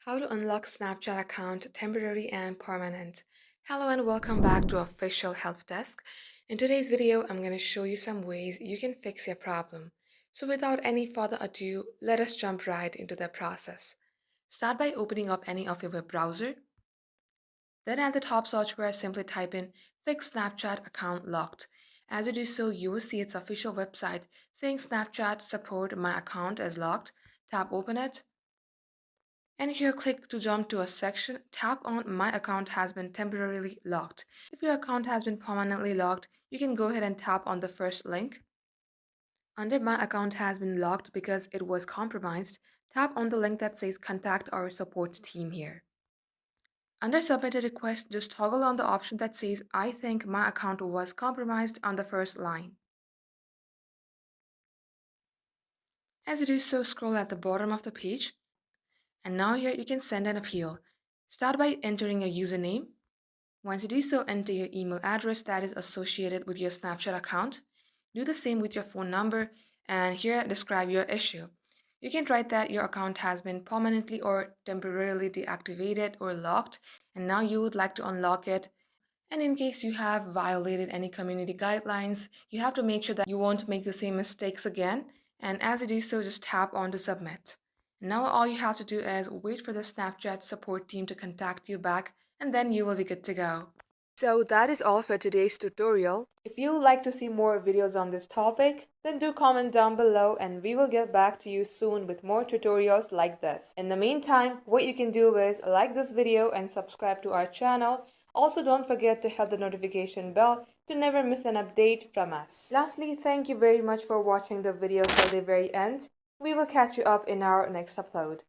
How to unlock Snapchat account temporary and permanent. Hello and welcome back to Official Help Desk. In today's video, I'm going to show you some ways you can fix your problem. So without any further ado, let us jump right into the process. Start by opening up any of your web browser. Then at the top search bar, simply type in Fix Snapchat Account Locked. As you do so, you will see its official website saying Snapchat support my account is locked. Tap open it. And here click to jump to a section, tap on My account has been temporarily locked. If your account has been permanently locked, you can go ahead and tap on the first link. Under My account has been locked because it was compromised, tap on the link that says Contact our support team here. Under Submit a request, just toggle on the option that says I think my account was compromised on the first line. As you do so, scroll at the bottom of the page. And now here you can send an appeal. Start by entering a username. Once you do so, enter your email address that is associated with your Snapchat account. Do the same with your phone number and here describe your issue. You can write that your account has been permanently or temporarily deactivated or locked and now you would like to unlock it. And in case you have violated any community guidelines, you have to make sure that you won't make the same mistakes again. And as you do so, just tap on to submit. Now all you have to do is wait for the Snapchat support team to contact you back and then you will be good to go. So that is all for today's tutorial. If you would like to see more videos on this topic, then do comment down below and we will get back to you soon with more tutorials like this. In the meantime, what you can do is like this video and subscribe to our channel. Also, don't forget to hit the notification bell to never miss an update from us. Lastly, thank you very much for watching the video till the very end. We will catch you up in our next upload.